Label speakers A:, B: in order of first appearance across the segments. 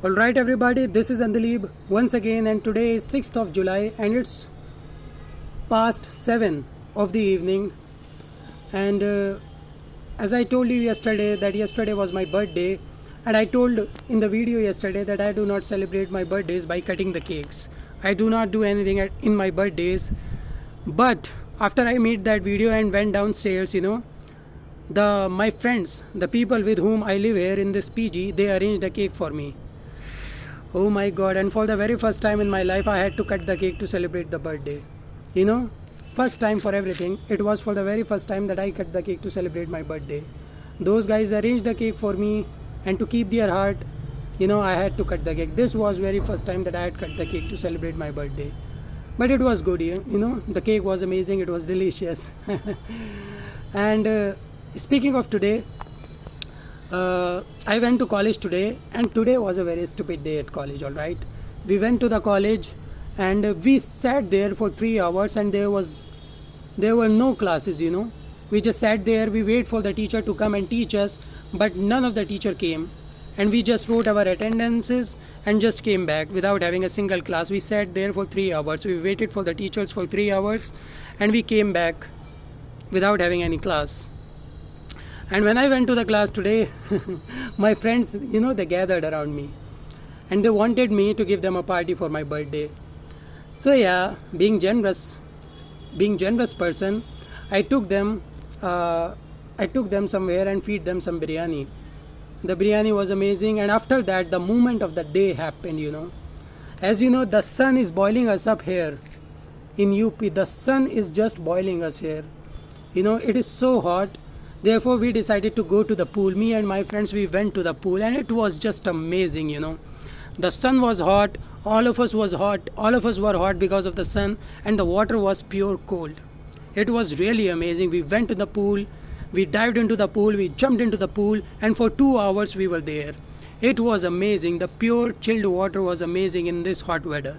A: Alright everybody, this is Andalib once again, and today is 6th of July and it's past 7 of the evening. And as I told you yesterday that yesterday was my birthday, and I told in the video yesterday that I do not celebrate my birthdays by cutting the cakes. I do not do anything in my birthdays. But after I made that video and went downstairs, my friends, the people with whom I live here in this PG, they arranged a cake for me. Oh my god, and for the very first time in my life, I had to cut the cake to celebrate the birthday. First time for everything. It was for the very first time that I cut the cake to celebrate my birthday. Those guys arranged the cake for me, and to keep their heart, I had to cut the cake. This was very first time that I had cut the cake to celebrate my birthday. But it was good, the cake was amazing, it was delicious. And speaking of today, I went to college today, and today was a very stupid day at college. All right, we went to the college, and we sat there for 3 hours, and there were no classes. We just sat there. We wait for the teacher to come and teach us, but none of the teacher came, and we just wrote our attendances and just came back without having a single class. We sat there for 3 hours. We waited for the teachers for 3 hours, and we came back without having any class. And when I went to the class today, my friends, they gathered around me, and they wanted me to give them a party for my birthday. So yeah, being generous person, I took them somewhere and feed them some biryani. The biryani was amazing, and after that, the moment of the day happened. As you know, the sun is boiling us up here in UP. The sun is just boiling us here. It is so hot. Therefore, we decided to go to the pool. Me and my friends, we went to the pool, and it was just amazing. The sun was hot. All of us was hot. All of us were hot because of the sun, and the water was pure cold. It was really amazing. We went to the pool. We dived into the pool. We jumped into the pool, and for 2 hours we were there. It was amazing. The pure chilled water was amazing in this hot weather.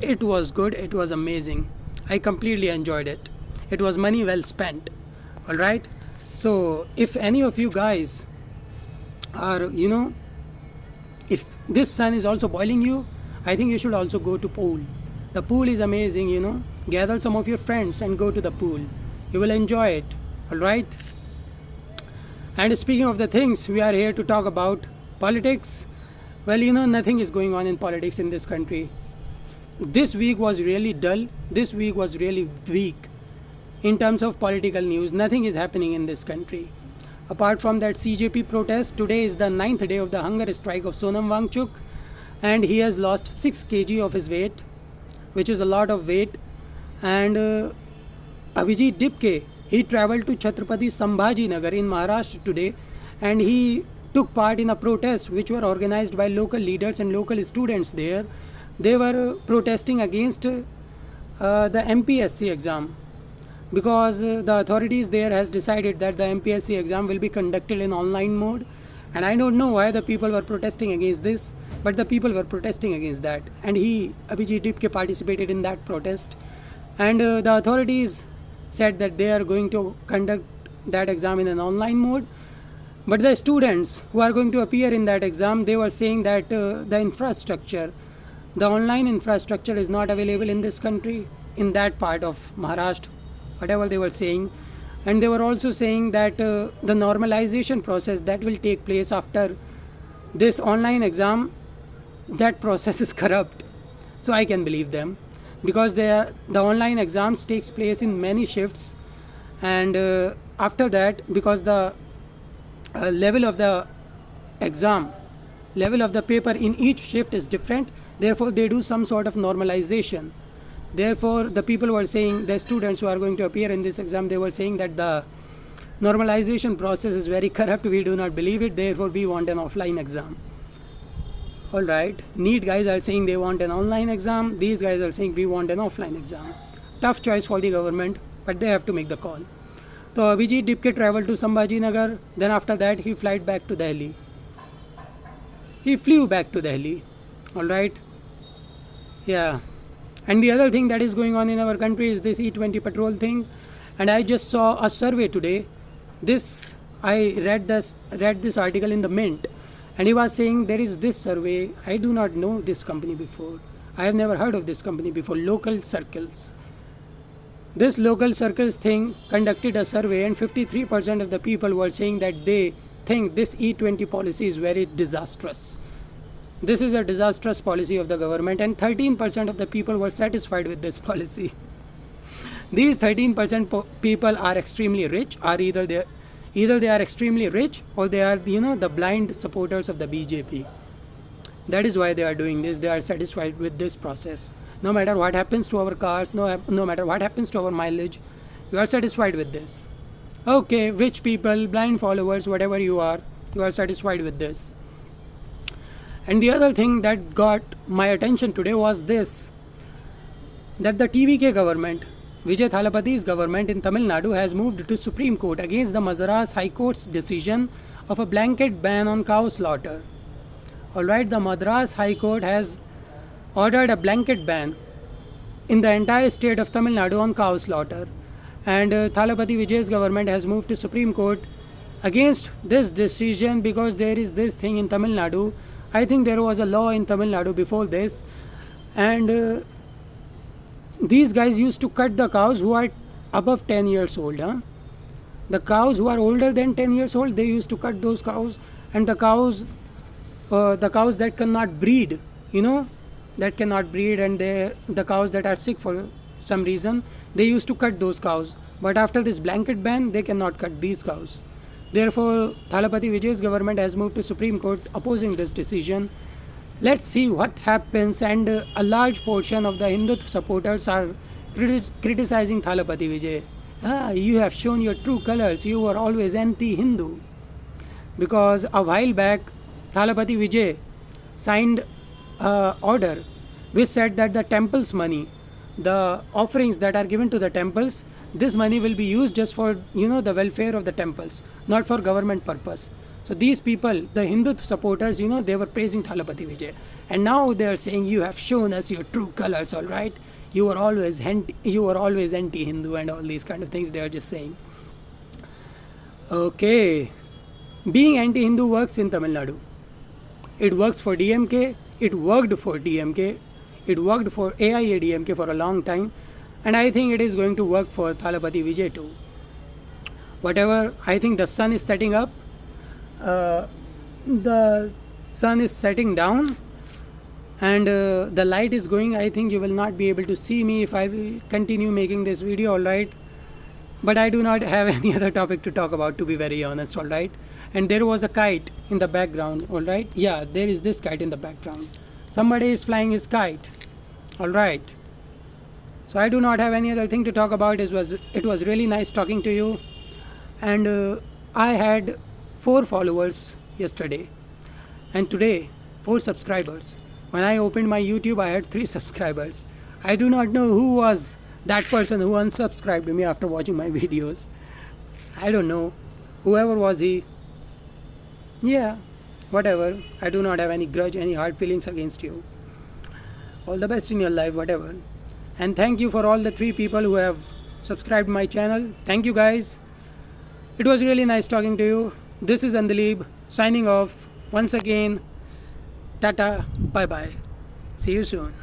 A: It was good. It was amazing. I completely enjoyed it. It was money well spent. Alright, so if any of you guys are, if this sun is also boiling you, I think you should also go to pool. The pool is amazing. Gather some of your friends and go to the pool. You will enjoy it. Alright. And speaking of the things, we are here to talk about politics. Well, nothing is going on in politics in this country. This week was really dull. This week was really weak. In terms of political news, nothing is happening in this country. Apart from that CJP protest, today is the 9th day of the hunger strike of Sonam Wangchuk, and he has lost 6 kg of his weight, which is a lot of weight. And Abhijit Dipke, he travelled to Chhatrapati Sambhaji Nagar in Maharashtra today, and he took part in a protest which were organized by local leaders and local students there. They were protesting against the MPSC exam, because the authorities there has decided that the MPSC exam will be conducted in online mode. And I don't know why the people were protesting against this, but the people were protesting against that, and Abhijit Dipke, participated in that protest. And the authorities said that they are going to conduct that exam in an online mode, but the students who are going to appear in that exam, they were saying that the online infrastructure is not available in this country, in that part of Maharashtra, whatever they were saying. And they were also saying that the normalization process that will take place after this online exam, that process is corrupt. So I can believe them, because the online exams takes place in many shifts, and after that, because the level of the paper in each shift is different, therefore they do some sort of normalization. Therefore, the people were saying, the students who are going to appear in this exam, they were saying that the normalization process is very corrupt. We do not believe it. Therefore, we want an offline exam. Alright. NEET guys are saying they want an online exam. These guys are saying we want an offline exam. Tough choice for the government, but they have to make the call. So, Abhijit Dipke travelled to Sambhaji Nagar. Then after that, he flew back to Delhi. Alright. Yeah. And the other thing that is going on in our country is this E20 petrol thing. And I just saw a survey today. I read this article in the Mint, And he was saying there is this survey. I do not know this company before. I have never heard of this company before. Local Circles. This Local Circles thing conducted a survey, and 53% of the people were saying that they think this E20 policy is very disastrous. This is a disastrous policy of the government, and 13% of the people were satisfied with this policy. These 13% people are extremely rich, or either they are extremely rich, or they are the blind supporters of the BJP. That is why they are doing this. They are satisfied with this process. No matter what happens to our cars, no matter what happens to our mileage, you are satisfied with this. Okay, rich people, blind followers, whatever you are satisfied with this. And the other thing that got my attention today was this, that the TVK government, Vijay Thalapathi's government in Tamil Nadu, has moved to Supreme Court against the Madras High Court's decision of a blanket ban on cow slaughter. Alright, the Madras High Court has ordered a blanket ban in the entire state of Tamil Nadu on cow slaughter. And Thalapathy Vijay's government has moved to Supreme Court against this decision because there is this thing in Tamil Nadu. I think there was a law in Tamil Nadu before this, and these guys used to cut the cows who are above 10 years old. The cows who are older than 10 years old, they used to cut those cows, and the cows that cannot breed, that cannot breed, and the cows that are sick for some reason, they used to cut those cows. But after this blanket ban, they cannot cut these cows. Therefore, Thalapathy Vijay's government has moved to Supreme Court opposing this decision. Let's see what happens. And a large portion of the Hindu supporters are criticizing Thalapathy Vijay. You have shown your true colors. You were always anti-Hindu. Because a while back, Thalapathy Vijay signed an order which said that the temple's money, the offerings that are given to the temples, this money will be used just for the welfare of the temples, not for government purpose. So these people, the Hindu supporters, they were praising Thalapathy Vijay, and now they are saying you have shown us your true colors. All right, you were always anti-Hindu and all these kind of things they are just saying. Okay, being anti-Hindu works in Tamil Nadu. It works for DMK. It worked for DMK. It worked for AIADMK for a long time. And I think it is going to work for Thalapathy Vijay too. Whatever, I think the sun is setting up. The sun is setting down. And the light is going. I think you will not be able to see me if I will continue making this video, alright. But I do not have any other topic to talk about, to be very honest, alright. And there was a kite in the background, alright. Yeah, there is this kite in the background. Somebody is flying his kite, alright. So I do not have any other thing to talk about. It was really nice talking to you. And I had 4 followers yesterday. And today, 4 subscribers. When I opened my YouTube, I had 3 subscribers. I do not know who was that person who unsubscribed me after watching my videos. I don't know. Whoever was he. Yeah, whatever. I do not have any grudge, any hard feelings against you. All the best in your life, whatever. And thank you for all the 3 people who have subscribed my channel. Thank you guys. It was really nice talking to you. This is Andalib signing off. Once again, tata, bye bye. See you soon.